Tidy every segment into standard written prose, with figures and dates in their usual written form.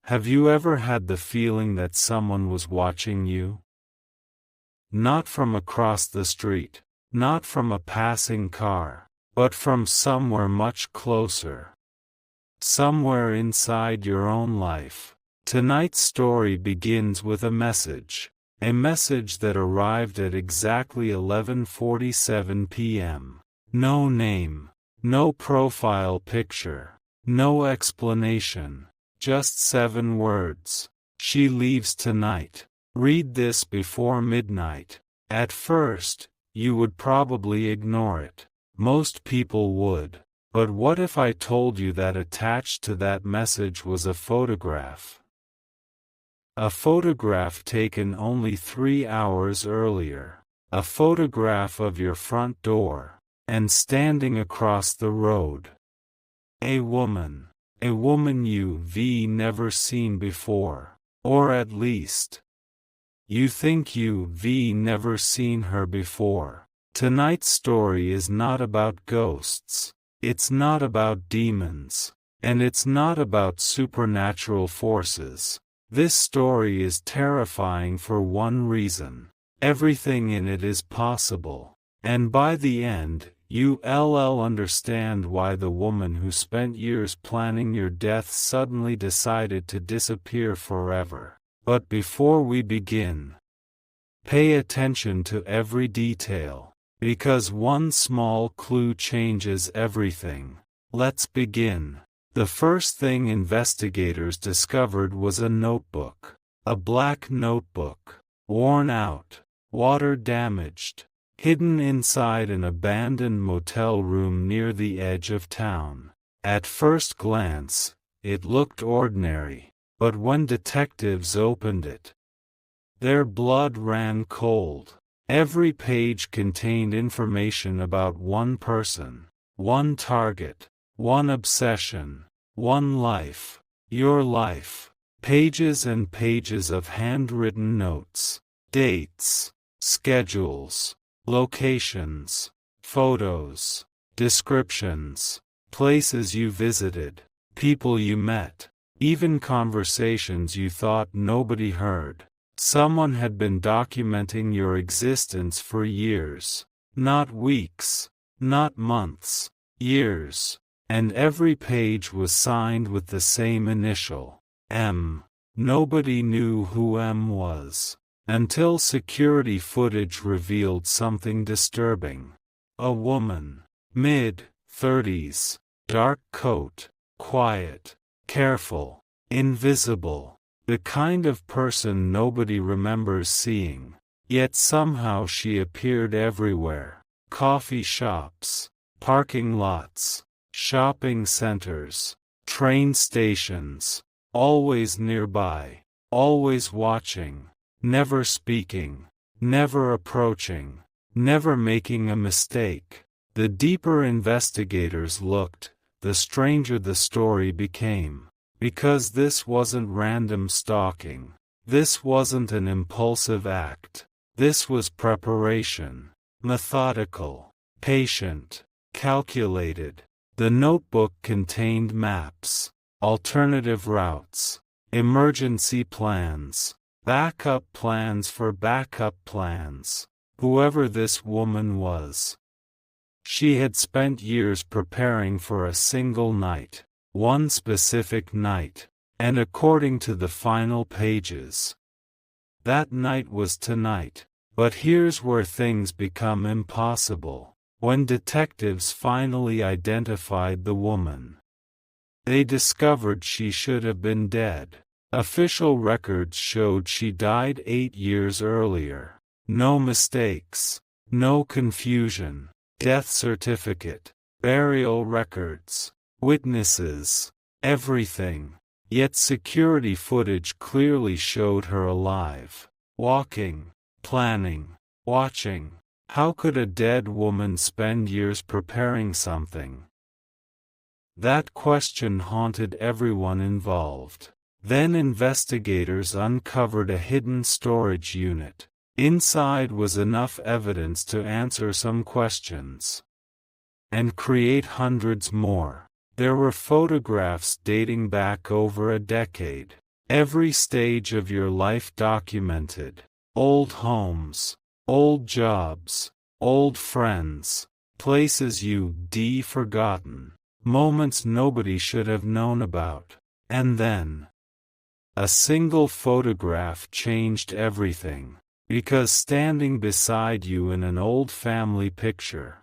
Have you ever had the feeling that someone was watching you? Not from across the street, not from a passing car, but from somewhere much closer. Somewhere inside your own life. Tonight's story begins with a message that arrived at exactly 11:47 p.m. No name, no profile picture, no explanation, just 7 words. She leaves tonight. Read this before midnight. At first, you would probably ignore it. Most people would. But what if I told you that attached to that message was a photograph? A photograph taken only 3 hours earlier. A photograph of your front door, and standing across the road. A woman you've never seen before. Or at least, you think you've never seen her before. Tonight's story is not about ghosts. It's not about demons. And it's not about supernatural forces. This story is terrifying for one reason. Everything in it is possible. And by the end, you'll understand why the woman who spent years planning your death suddenly decided to disappear forever. But before we begin, pay attention to every detail. Because one small clue changes everything. Let's begin. The first thing investigators discovered was a notebook. A black notebook. Worn out. Water damaged. Hidden inside an abandoned motel room near the edge of town. At first glance, it looked ordinary. But when detectives opened it, their blood ran cold. Every page contained information about one person, one target, one obsession, one life, your life. Pages and pages of handwritten notes, dates, schedules, locations, photos, descriptions, places you visited, people you met, even conversations you thought nobody heard. Someone had been documenting your existence for years. Not weeks, not months, years. And every page was signed with the same initial, M. Nobody knew who M was. Until security footage revealed something disturbing. A woman. Mid-30s. Dark coat. Quiet. Careful. Invisible. The kind of person nobody remembers seeing. Yet somehow she appeared everywhere. Coffee shops. Parking lots. Shopping centers. Train stations. Always nearby. Always watching. Never speaking. Never approaching. Never making a mistake. The deeper investigators looked, the stranger the story became. Because this wasn't random stalking. This wasn't an impulsive act. This was preparation. Methodical. Patient. Calculated. The notebook contained maps. Alternative routes. Emergency plans. Backup plans for backup plans. Whoever this woman was, she had spent years preparing for a single night. One specific night, and according to the final pages, that night was tonight. But here's where things become impossible. When detectives finally identified the woman, they discovered she should have been dead. Official records showed she died 8 years earlier. No mistakes, no confusion. Death certificate, burial records. Witnesses, everything. Yet security footage clearly showed her alive. Walking, planning, watching. How could a dead woman spend years preparing something? That question haunted everyone involved. Then investigators uncovered a hidden storage unit. Inside was enough evidence to answer some questions and create hundreds more. There were photographs dating back over a decade. Every stage of your life documented. Old homes, old jobs, old friends, places you'd forgotten, moments nobody should have known about. And then, a single photograph changed everything, because standing beside you in an old family picture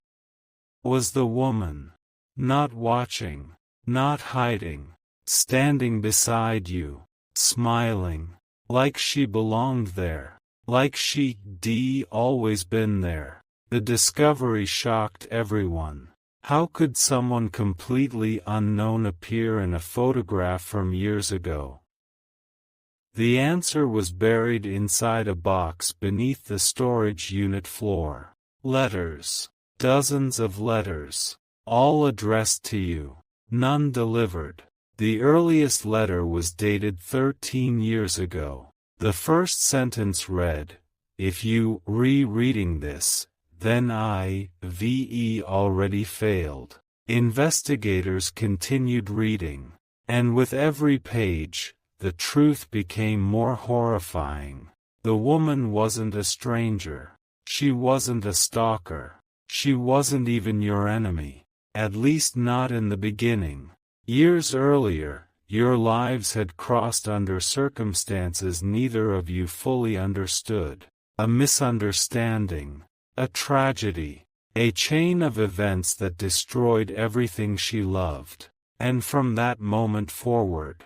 was the woman. Not watching, not hiding, standing beside you, smiling, like she belonged there, like she'd always been there. The discovery shocked everyone. How could someone completely unknown appear in a photograph from years ago? The answer was buried inside a box beneath the storage unit floor. Letters. Dozens of letters. All addressed to you. None delivered. The earliest letter was dated 13 years ago. The first sentence read, "If you rereading this, then I've already failed." Investigators continued reading, and with every page, the truth became more horrifying. The woman wasn't a stranger. She wasn't a stalker. She wasn't even your enemy. At least not in the beginning. Years earlier, your lives had crossed under circumstances neither of you fully understood. A misunderstanding, a tragedy, a chain of events that destroyed everything she loved. And from that moment forward,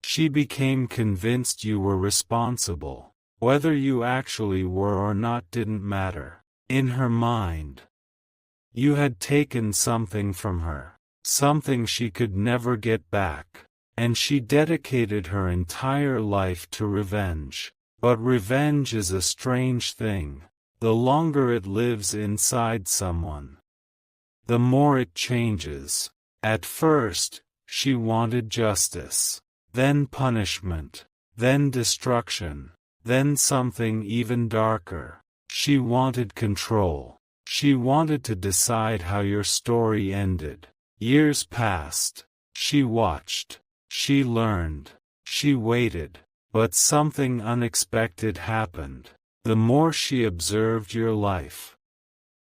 she became convinced you were responsible. Whether you actually were or not didn't matter. In her mind, you had taken something from her, something she could never get back, and she dedicated her entire life to revenge. But revenge is a strange thing. The longer it lives inside someone, the more it changes. At first, she wanted justice, then punishment, then destruction, then something even darker. She wanted control. She wanted to decide how your story ended. Years passed. She watched. She learned. She waited. But something unexpected happened. The more she observed your life,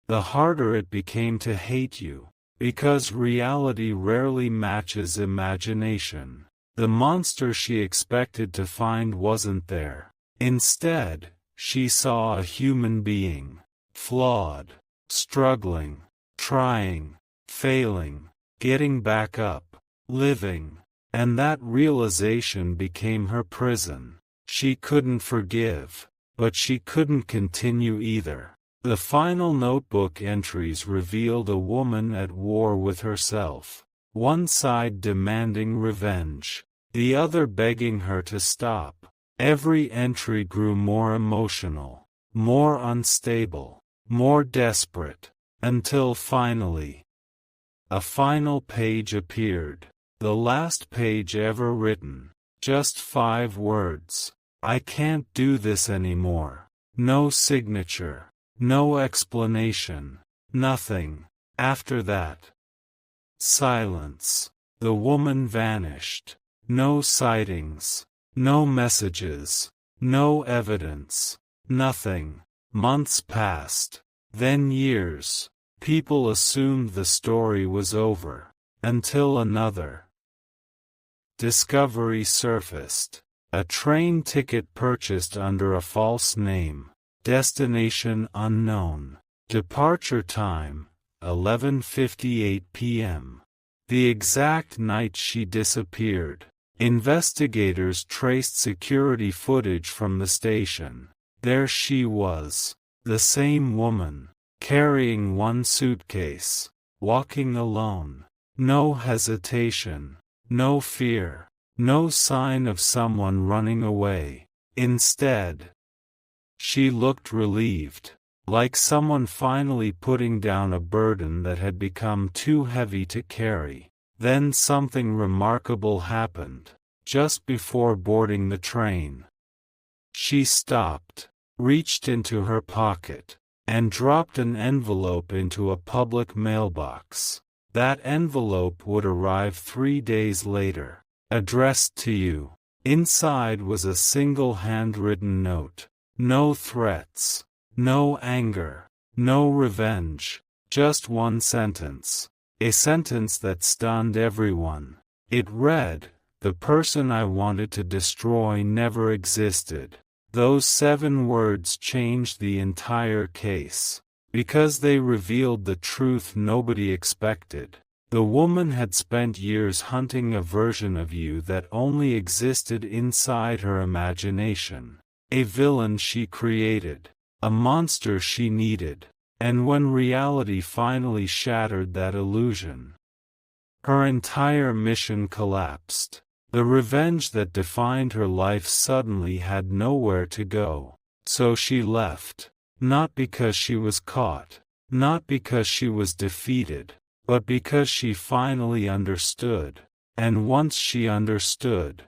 the harder it became to hate you, because reality rarely matches imagination. The monster she expected to find wasn't there. Instead, she saw a human being, flawed, struggling, trying, failing, getting back up, living, and that realization became her prison. She couldn't forgive, but she couldn't continue either. The final notebook entries revealed a woman at war with herself, one side demanding revenge, the other begging her to stop. Every entry grew more emotional, more unstable, more desperate, until finally, a final page appeared, the last page ever written, just 5 words. "I can't do this anymore." No signature, no explanation, nothing. After that, silence. The woman vanished. No sightings. No messages, no evidence, nothing. Months passed, then years. People assumed the story was over, until another discovery surfaced. A train ticket purchased under a false name, destination unknown, departure time, 11:58 p.m. The exact night she disappeared. Investigators traced security footage from the station. There she was, the same woman, carrying one suitcase, walking alone. No hesitation, no fear, no sign of someone running away. Instead, she looked relieved, like someone finally putting down a burden that had become too heavy to carry. Then something remarkable happened. Just before boarding the train, she stopped, reached into her pocket, and dropped an envelope into a public mailbox. That envelope would arrive 3 days later, addressed to you. Inside was a single handwritten note. No threats. No anger. No revenge. Just one sentence. A sentence that stunned everyone. It read, "The person I wanted to destroy never existed." Those 7 words changed the entire case. Because they revealed the truth nobody expected. The woman had spent years hunting a version of you that only existed inside her imagination. A villain she created. A monster she needed. And when reality finally shattered that illusion, her entire mission collapsed. The revenge that defined her life suddenly had nowhere to go. So she left. Not because she was caught. Not because she was defeated. But because she finally understood. And once she understood,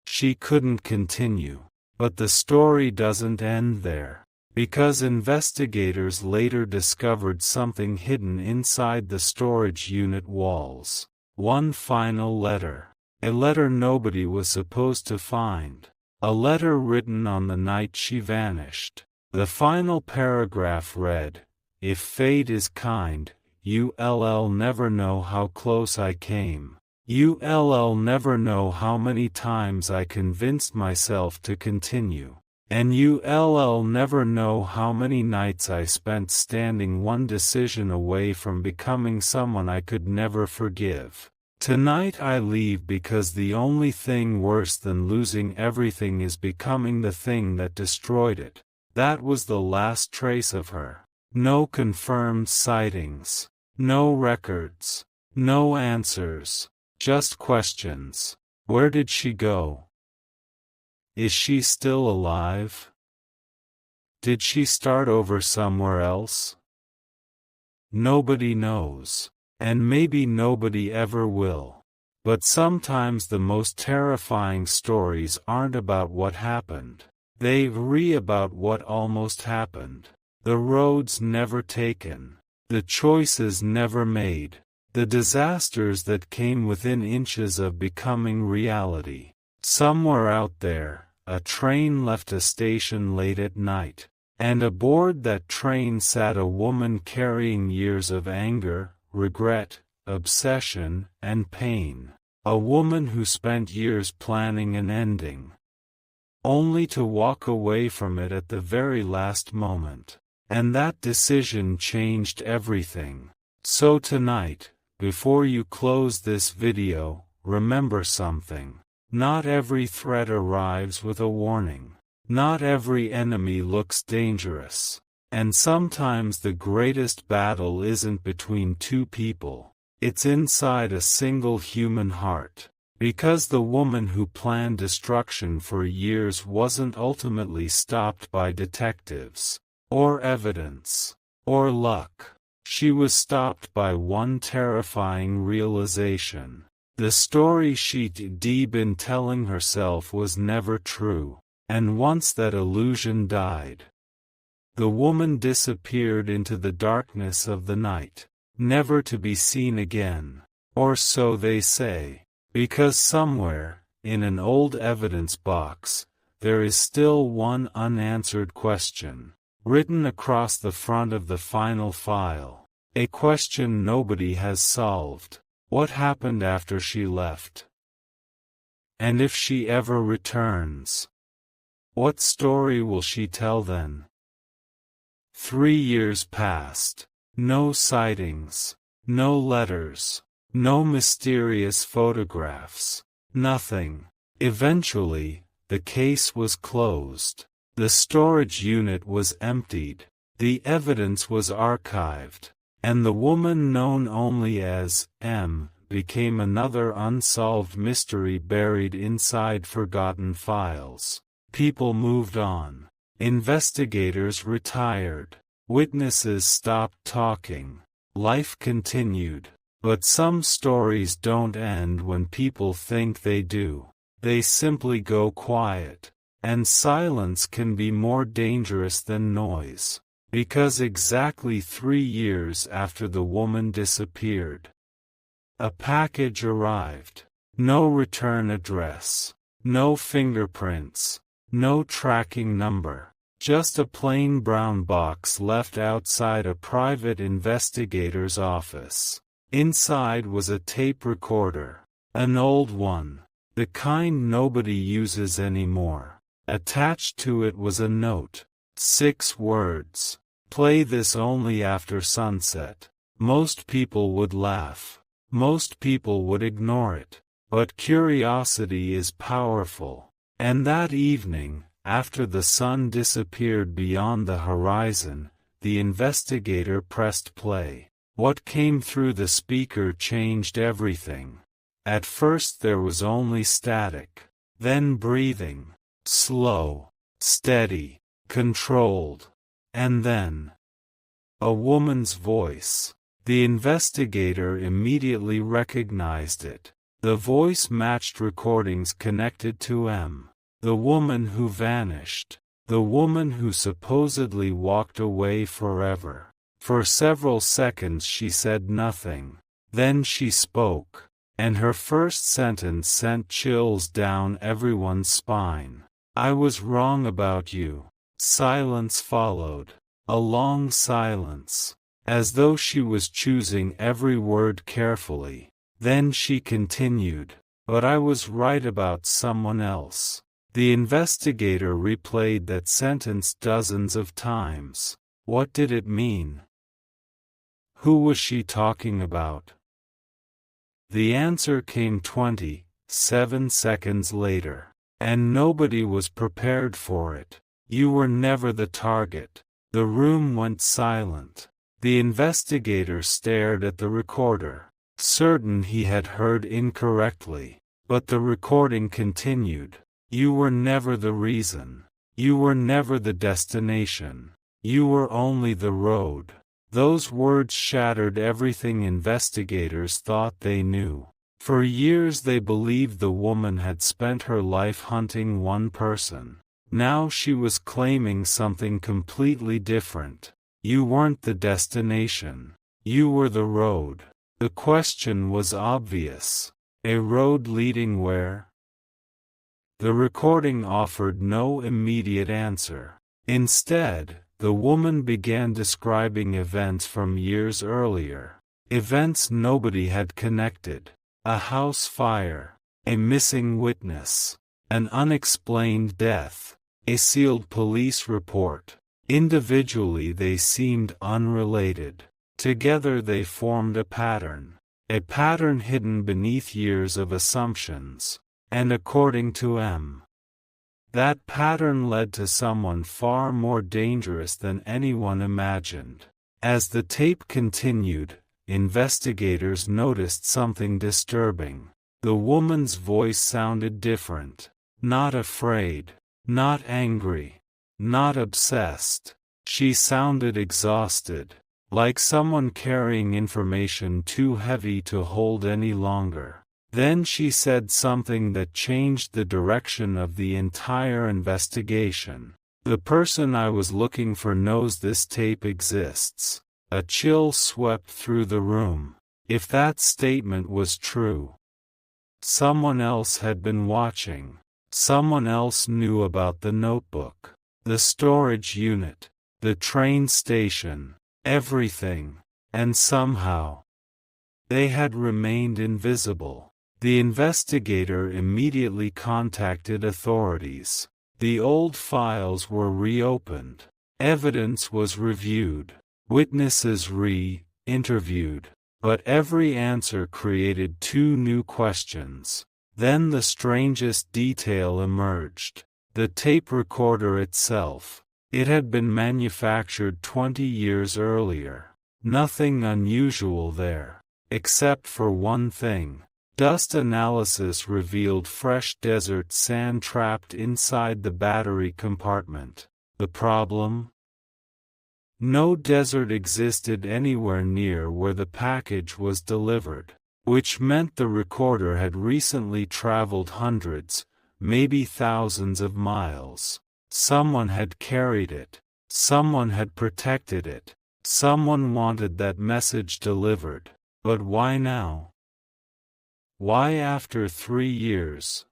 she couldn't continue. But the story doesn't end there. Because investigators later discovered something hidden inside the storage unit walls. One final letter. A letter nobody was supposed to find. A letter written on the night she vanished. The final paragraph read, "If fate is kind, you'll never know how close I came. You'll never know how many times I convinced myself to continue. And you'll never know how many nights I spent standing one decision away from becoming someone I could never forgive. Tonight I leave because the only thing worse than losing everything is becoming the thing that destroyed it." That was the last trace of her. No confirmed sightings. No records. No answers. Just questions. Where did she go? Is she still alive? Did she start over somewhere else? Nobody knows. And maybe nobody ever will. But sometimes the most terrifying stories aren't about what happened. They're about what almost happened. The roads never taken. The choices never made. The disasters that came within inches of becoming reality. Somewhere out there, a train left a station late at night. And aboard that train sat a woman carrying years of anger, regret, obsession, and pain. A woman who spent years planning an ending, only to walk away from it at the very last moment. And that decision changed everything. So tonight, before you close this video, remember something. Not every threat arrives with a warning. Not every enemy looks dangerous. And sometimes the greatest battle isn't between 2 people. It's inside a single human heart. Because the woman who planned destruction for years wasn't ultimately stopped by detectives, or evidence, or luck. She was stopped by one terrifying realization. The story she'd been telling herself was never true. And once that illusion died, the woman disappeared into the darkness of the night, never to be seen again. Or so they say. Because somewhere, in an old evidence box, there is still one unanswered question, written across the front of the final file. A question nobody has solved. What happened after she left? And if she ever returns, what story will she tell then? 3 years passed. No sightings. No letters. No mysterious photographs. Nothing. Eventually, the case was closed. The storage unit was emptied. The evidence was archived. And the woman known only as M became another unsolved mystery buried inside forgotten files. People moved on. Investigators retired. Witnesses stopped talking. Life continued. But some stories don't end when people think they do. They simply go quiet. And silence can be more dangerous than noise. Because exactly 3 years after the woman disappeared, a package arrived. No return address. No fingerprints. No tracking number. Just a plain brown box left outside a private investigator's office. Inside was a tape recorder. An old one. The kind nobody uses anymore. Attached to it was a note. 6 words. Play this only after sunset. Most people would laugh. Most people would ignore it. But curiosity is powerful. And that evening, after the sun disappeared beyond the horizon, the investigator pressed play. What came through the speaker changed everything. At first there was only static. Then breathing. Slow. Steady. Controlled. And then a woman's voice. The investigator immediately recognized it. The voice matched recordings connected to M. The woman who vanished. The woman who supposedly walked away forever. For several seconds she said nothing. Then she spoke. And her first sentence sent chills down everyone's spine. I was wrong about you. Silence followed. A long silence. As though she was choosing every word carefully. Then she continued, but I was right about someone else. The investigator replayed that sentence dozens of times. What did it mean? Who was she talking about? The answer came 27 seconds later. And nobody was prepared for it. You were never the target. The room went silent. The investigator stared at the recorder, certain he had heard incorrectly. But the recording continued. You were never the reason. You were never the destination. You were only the road. Those words shattered everything investigators thought they knew. For years they believed the woman had spent her life hunting one person. Now she was claiming something completely different. You weren't the destination. You were the road. The question was obvious. A road leading where? The recording offered no immediate answer. Instead, the woman began describing events from years earlier. Events nobody had connected. A house fire. A missing witness. An unexplained death. A sealed police report. Individually they seemed unrelated. Together they formed a pattern. A pattern hidden beneath years of assumptions. And according to M. that pattern led to someone far more dangerous than anyone imagined. As the tape continued, investigators noticed something disturbing. The woman's voice sounded different. Not afraid. Not angry. Not obsessed. She sounded exhausted. Like someone carrying information too heavy to hold any longer. Then she said something that changed the direction of the entire investigation. The person I was looking for knows this tape exists. A chill swept through the room. If that statement was true, someone else had been watching. Someone else knew about the notebook, the storage unit, the train station, everything. And somehow, they had remained invisible. The investigator immediately contacted authorities. The old files were reopened. Evidence was reviewed. Witnesses re-interviewed. But every answer created 2 new questions. Then the strangest detail emerged. The tape recorder itself. It had been manufactured 20 years earlier. Nothing unusual there. Except for one thing. Dust analysis revealed fresh desert sand trapped inside the battery compartment. The problem? No desert existed anywhere near where the package was delivered, which meant the recorder had recently traveled hundreds, maybe thousands of miles. Someone had carried it. Someone had protected it. Someone wanted that message delivered. But why now? Why after 3 years?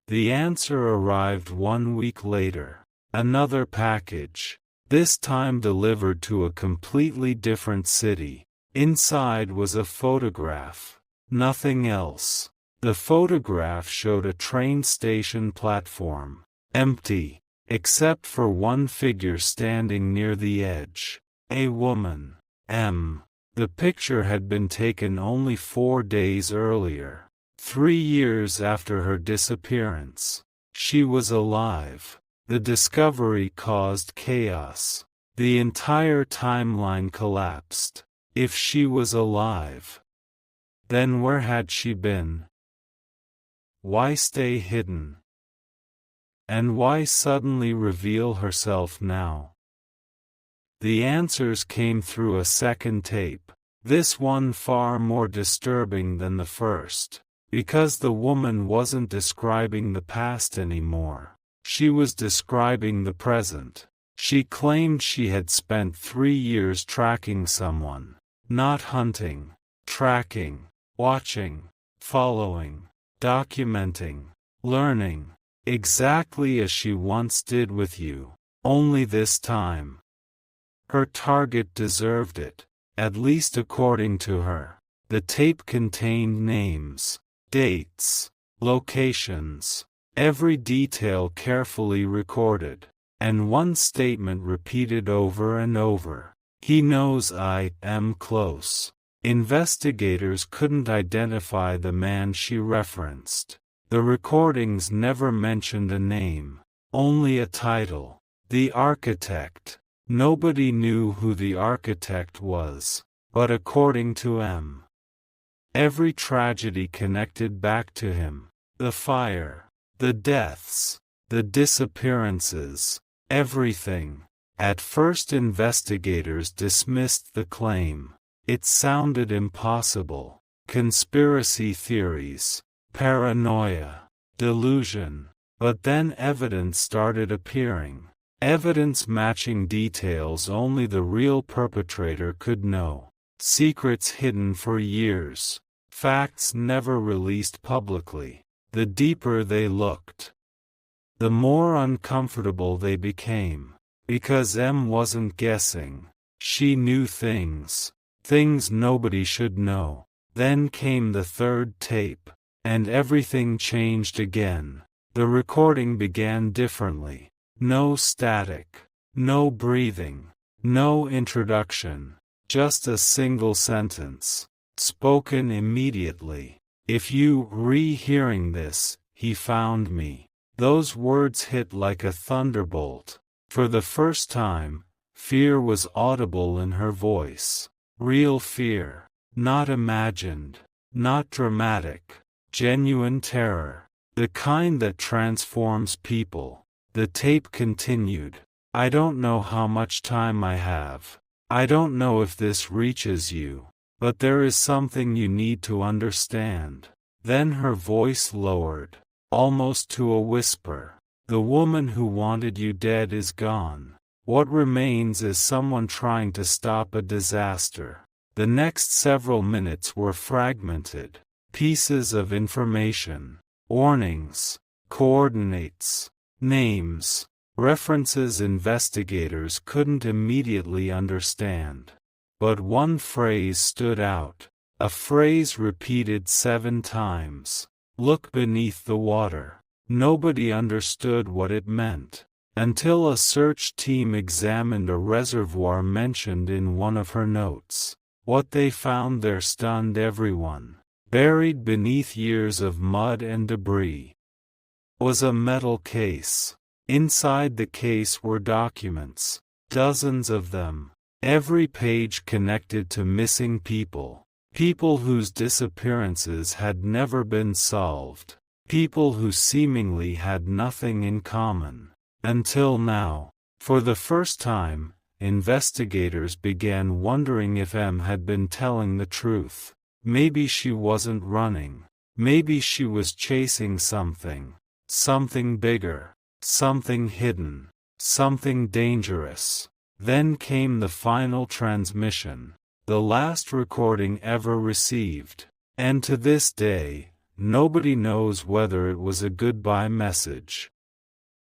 The answer arrived 1 week later. Another package, this time delivered to a completely different city. Inside was a photograph. Nothing else. The photograph showed a train station platform, empty, except for one figure standing near the edge. A woman. M. The picture had been taken only 4 days earlier, 3 years after her disappearance. She was alive. The discovery caused chaos. The entire timeline collapsed. If she was alive, then where had she been? Why stay hidden? And why suddenly reveal herself now? The answers came through a second tape, this one far more disturbing than the first, because the woman wasn't describing the past anymore. She was describing the present. She claimed she had spent 3 years tracking someone, not hunting, tracking, watching, following, documenting, learning, exactly as she once did with you, only this time. Her target deserved it, at least according to her. The tape contained names, dates, locations, every detail carefully recorded, and one statement repeated over and over. He knows I am close. Investigators couldn't identify the man she referenced. The recordings never mentioned a name, only a title. The Architect. Nobody knew who the architect was, but according to M, every tragedy connected back to him. The fire, the deaths, the disappearances, everything. At first investigators dismissed the claim. It sounded impossible. Conspiracy theories, paranoia, delusion. But then evidence started appearing. Evidence matching details only the real perpetrator could know. Secrets hidden for years. Facts never released publicly. The deeper they looked, the more uncomfortable they became. Because M wasn't guessing. She knew things. Things nobody should know. Then came the third tape, and everything changed again. The recording began differently. No static, no breathing, no introduction, just a single sentence, spoken immediately. If you re-hearing this, he found me. Those words hit like a thunderbolt. For the first time, fear was audible in her voice. Real fear, not imagined, not dramatic, genuine terror, the kind that transforms people. The tape continued. I don't know how much time I have. I don't know if this reaches you, but there is something you need to understand. Then her voice lowered, almost to a whisper. The woman who wanted you dead is gone. What remains is someone trying to stop a disaster. The next several minutes were fragmented. Pieces of information, warnings, coordinates, names, references investigators couldn't immediately understand. But one phrase stood out, a phrase repeated 7 times. Look beneath the water. Nobody understood what it meant, until a search team examined a reservoir mentioned in one of her notes. What they found there stunned everyone. Buried beneath years of mud and debris was a metal case. Inside the case were documents, dozens of them, every page connected to missing people, people whose disappearances had never been solved, people who seemingly had nothing in common. Until now, for the first time, investigators began wondering if M had been telling the truth. Maybe she wasn't running. Maybe she was chasing something. Something bigger, something hidden, something dangerous. Then came the final transmission, the last recording ever received. And to this day, nobody knows whether it was a goodbye message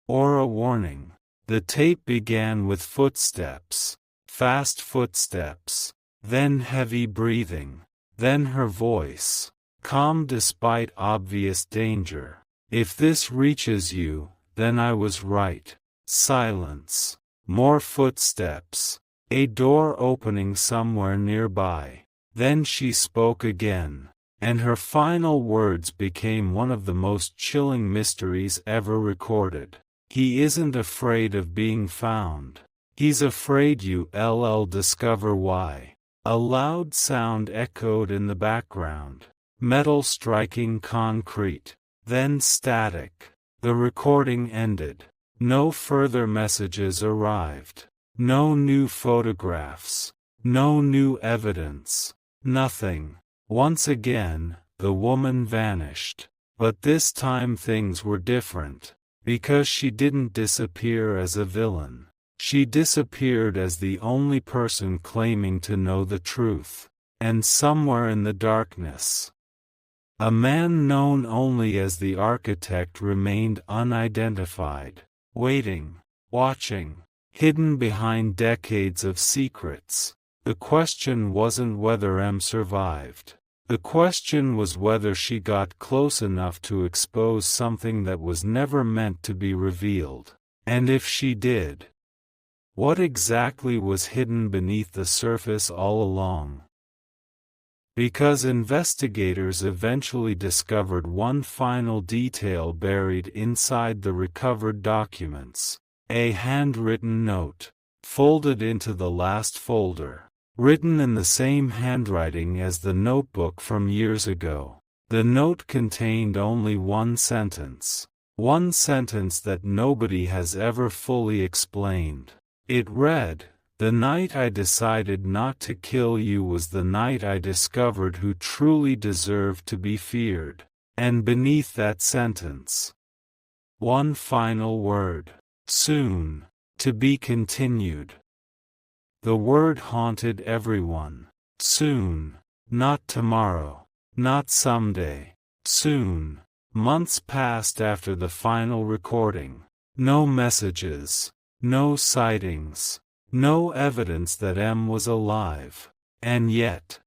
or a warning. The tape began with footsteps, fast footsteps, then heavy breathing, then her voice, calm despite obvious danger. "If this reaches you, then I was right." Silence. More footsteps. A door opening somewhere nearby. Then she spoke again, and her final words became one of the most chilling mysteries ever recorded. "He isn't afraid of being found. He's afraid you'll discover why." A loud sound echoed in the background. Metal striking concrete. Then static. The recording ended. No further messages arrived. No new photographs. No new evidence. Nothing. Once again, the woman vanished. But this time things were different. Because she didn't disappear as a villain. She disappeared as the only person claiming to know the truth. And somewhere in the darkness, a man known only as the architect remained unidentified, waiting, watching, hidden behind decades of secrets. The question wasn't whether M survived. The question was whether she got close enough to expose something that was never meant to be revealed. And if she did, what exactly was hidden beneath the surface all along? Because investigators eventually discovered one final detail buried inside the recovered documents. A handwritten note, folded into the last folder, written in the same handwriting as the notebook from years ago. The note contained only one sentence that nobody has ever fully explained. It read, "The night I decided not to kill you was the night I discovered who truly deserved to be feared." And beneath that sentence, one final word. Soon. To be continued. The word haunted everyone. Soon. Not tomorrow. Not someday. Soon. Months passed after the final recording. No messages. No sightings. No evidence that M was alive. And yet,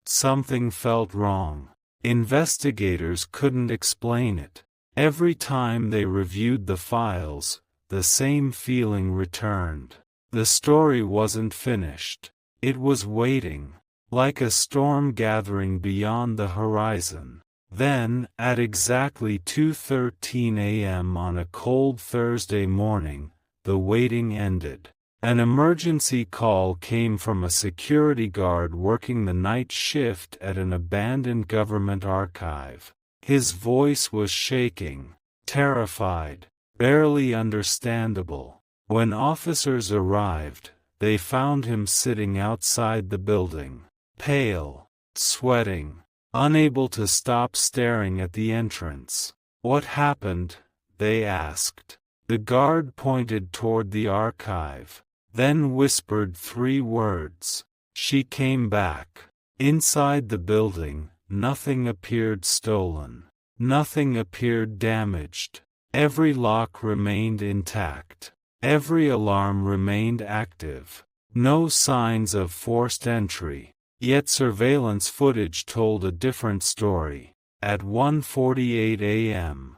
something felt wrong. Investigators couldn't explain it. Every time they reviewed the files, the same feeling returned. The story wasn't finished. It was waiting, like a storm gathering beyond the horizon. Then, at exactly 2:13 a.m. on a cold Thursday morning, the waiting ended. An emergency call came from a security guard working the night shift at an abandoned government archive. His voice was shaking, terrified, barely understandable. When officers arrived, they found him sitting outside the building, pale, sweating, unable to stop staring at the entrance. "What happened?" they asked. The guard pointed toward the archive, then whispered 3 words. "She came back." Inside the building, nothing appeared stolen. Nothing appeared damaged. Every lock remained intact. Every alarm remained active. No signs of forced entry. Yet surveillance footage told a different story. At 1:48 a.m.,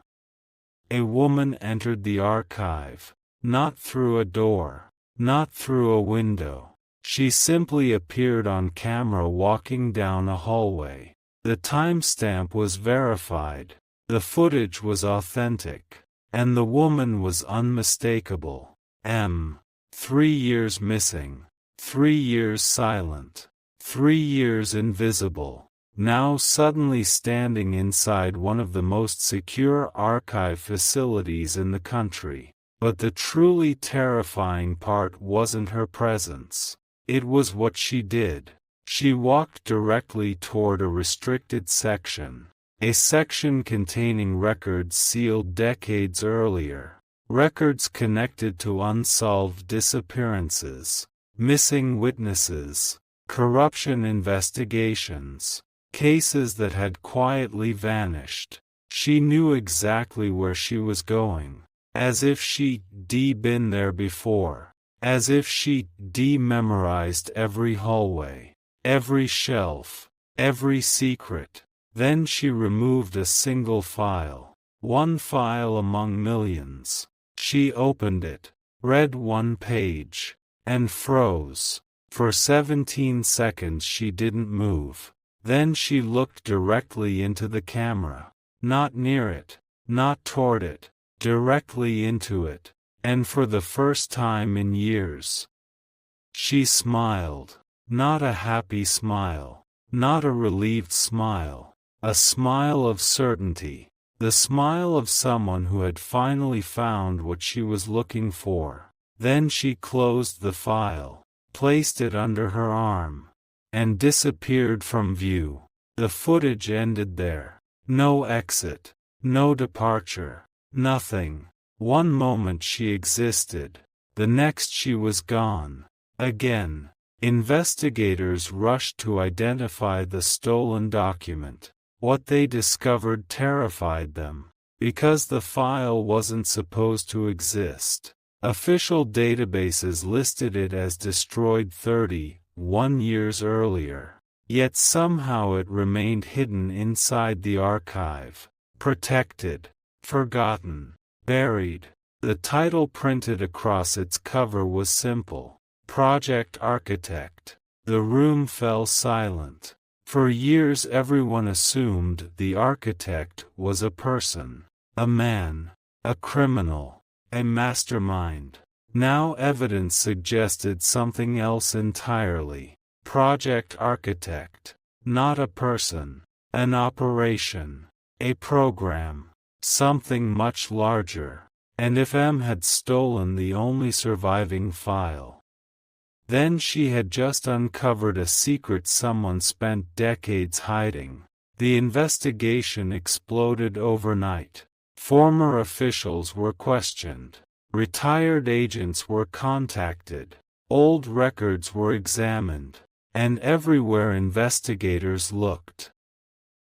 a woman entered the archive. Not through a door. Not through a window. She simply appeared on camera walking down a hallway. The timestamp was verified. The footage was authentic. And the woman was unmistakable. M. 3 years missing. 3 years silent. 3 years invisible. Now suddenly standing inside one of the most secure archive facilities in the country. But the truly terrifying part wasn't her presence. It was what she did. She walked directly toward a restricted section. A section containing records sealed decades earlier. Records connected to unsolved disappearances, missing witnesses, corruption investigations, cases that had quietly vanished. She knew exactly where she was going, as if she'd been there before, as if she'd memorized every hallway, every shelf, every secret. Then she removed a single file, one file among millions. She opened it, read one page, and froze. For 17 seconds she didn't move. Then she looked directly into the camera. Not near it, not toward it, directly into it, and for the first time in years. She smiled. Not a happy smile, not a relieved smile, a smile of certainty, the smile of someone who had finally found what she was looking for. Then she closed the file, placed it under her arm, and disappeared from view. The footage ended there. No exit, no departure, nothing. One moment she existed, the next she was gone. Again, investigators rushed to identify the stolen document. What they discovered terrified them, because the file wasn't supposed to exist. Official databases listed it as destroyed 31 years earlier, yet somehow it remained hidden inside the archive, protected, forgotten, buried. The title printed across its cover was simple: Project Architect. The room fell silent. For years everyone assumed the architect was a person, a man, a criminal, a mastermind. Now evidence suggested something else entirely. Project Architect, not a person, an operation, a program, something much larger. And if M had stolen the only surviving file, then she had just uncovered a secret someone spent decades hiding. The investigation exploded overnight. Former officials were questioned. Retired agents were contacted. Old records were examined. And everywhere investigators looked,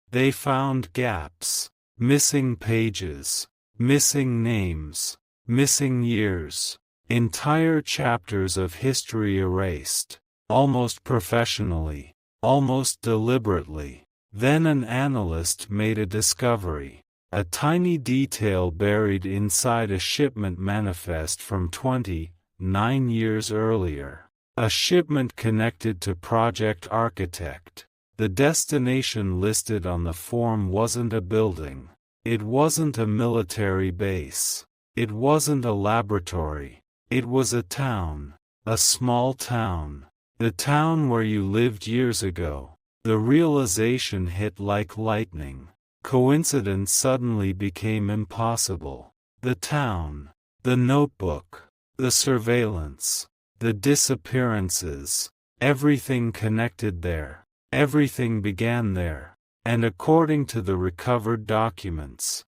they found gaps, missing pages, missing names, missing years. Entire chapters of history erased, almost professionally, almost deliberately. Then an analyst made a discovery, a tiny detail buried inside a shipment manifest from 29 years earlier. A shipment connected to Project Architect. The destination listed on the form wasn't a building. It wasn't a military base. It wasn't a laboratory. It was a town, a small town, the town where you lived years ago. The realization hit like lightning. Coincidence suddenly became impossible. The town, the notebook, the surveillance, the disappearances, everything connected there. Everything began there. And according to the recovered documents,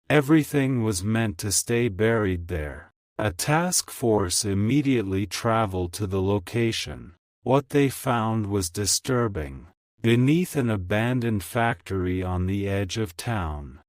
everything was meant to stay buried there. A task force immediately traveled to the location. What they found was disturbing. Beneath an abandoned factory on the edge of town,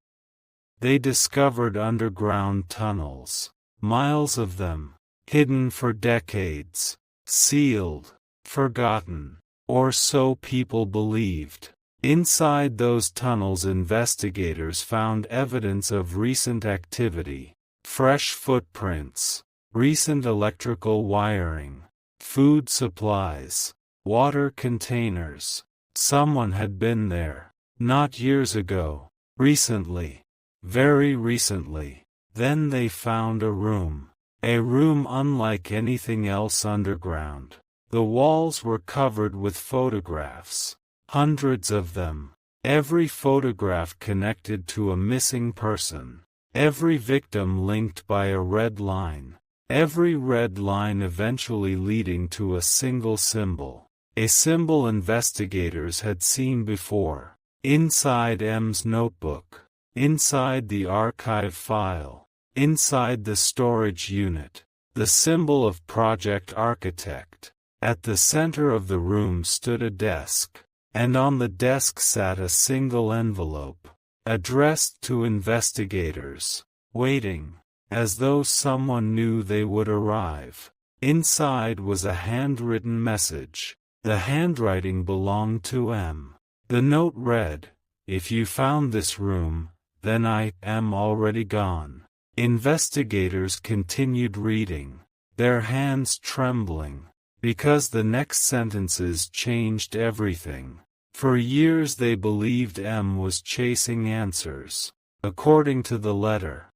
they discovered underground tunnels, miles of them, hidden for decades, sealed, forgotten, or so people believed. Inside those tunnels, investigators found evidence of recent activity. Fresh footprints, recent electrical wiring, food supplies, water containers. Someone had been there. Not years ago. Recently. Very recently. Then they found a room. A room unlike anything else underground. The walls were covered with photographs. Hundreds of them. Every photograph connected to a missing person. Every victim linked by a red line. Every red line eventually leading to a single symbol. A symbol investigators had seen before. Inside M's notebook. Inside the archive file. Inside the storage unit. The symbol of Project Architect. At the center of the room stood a desk. and on the desk sat a single envelope, addressed to investigators, waiting, as though someone knew they would arrive. Inside was a handwritten message. The handwriting belonged to M. The note read, "If you found this room, then I am already gone." Investigators continued reading, their hands trembling, because the next sentences changed everything. For years they believed M was chasing answers. According to the letter,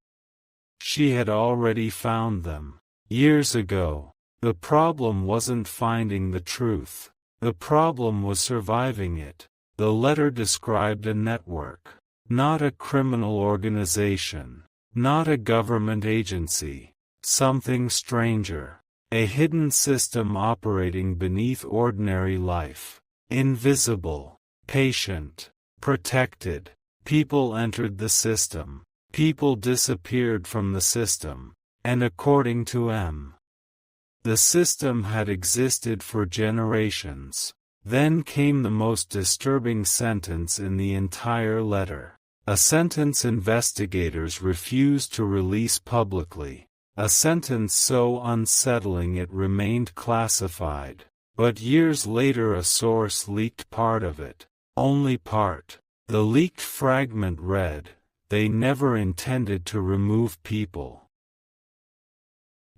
she had already found them. Years ago. The problem wasn't finding the truth. The problem was surviving it. The letter described a network, not a criminal organization, not a government agency, something stranger, a hidden system operating beneath ordinary life, invisible, patient, protected. People entered the system, people disappeared from the system, and according to M, the system had existed for generations. Then came the most disturbing sentence in the entire letter. A sentence investigators refused to release publicly. A sentence so unsettling it remained classified. But years later a source leaked part of it. Only part. The leaked fragment read, "They never intended to remove people.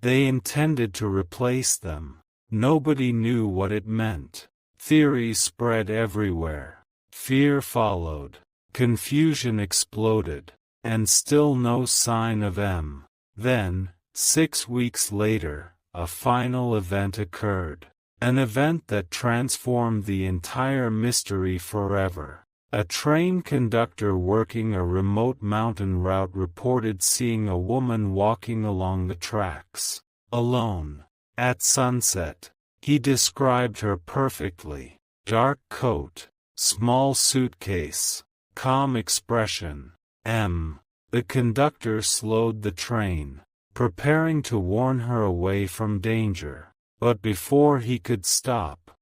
They intended to replace them." Nobody knew what it meant. Theories spread everywhere. Fear followed. Confusion exploded. And still no sign of M. Then, 6 weeks later, a final event occurred. An event that transformed the entire mystery forever. A train conductor working a remote mountain route reported seeing a woman walking along the tracks, alone, at sunset. He described her perfectly. Dark coat, small suitcase, calm expression. M. The conductor slowed the train, preparing to warn her away from danger. But before he could stop,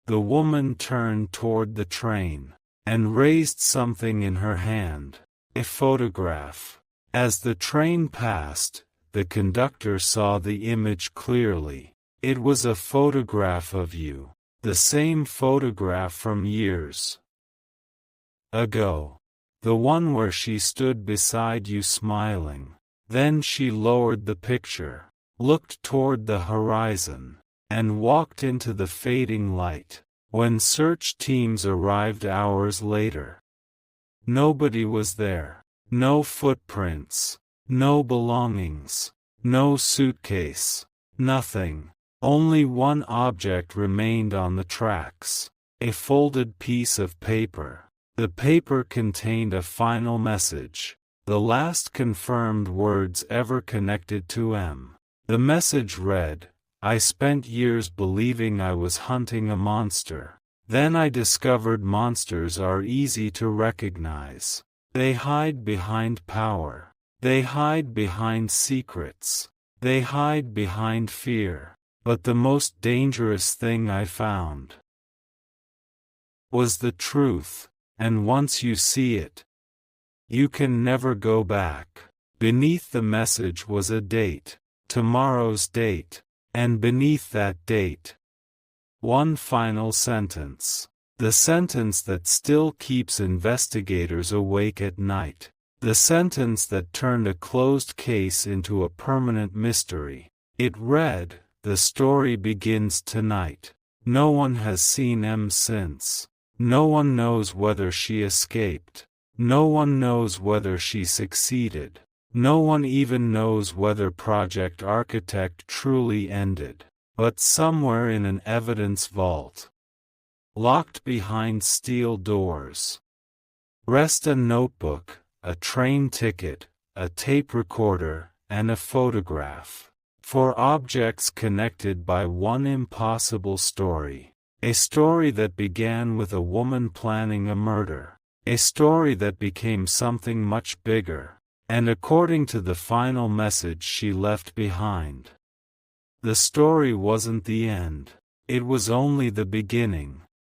the woman turned toward the train and raised something in her hand, a photograph. As the train passed, the conductor saw the image clearly. It was a photograph of you, the same photograph from years ago, the one where she stood beside you smiling. Then she lowered the picture, looked toward the horizon, and walked into the fading light. When search teams arrived hours later, nobody was there. No footprints, no belongings, no suitcase, nothing. Only one object remained on the tracks, a folded piece of paper. The paper contained a final message, the last confirmed words ever connected to M. The message read, "I spent years believing I was hunting a monster. Then I discovered monsters are easy to recognize. They hide behind power. They hide behind secrets. They hide behind fear. But the most dangerous thing I found was the truth, and once you see it, you can never go back." Beneath the message was a date, tomorrow's date. And beneath that date, one final sentence. The sentence that still keeps investigators awake at night. The sentence that turned a closed case into a permanent mystery. It read, "The story begins tonight. No one has seen M since. No one knows whether she escaped. No one knows whether she succeeded. No one even knows whether Project Architect truly ended. But somewhere in an evidence vault, locked behind steel doors, rest a notebook, a train ticket, a tape recorder, and a photograph. 4 objects connected by one impossible story. A story that began with a woman planning a murder. A story that became something much bigger. And according to the final message she left behind, the story wasn't the end. It was only the beginning.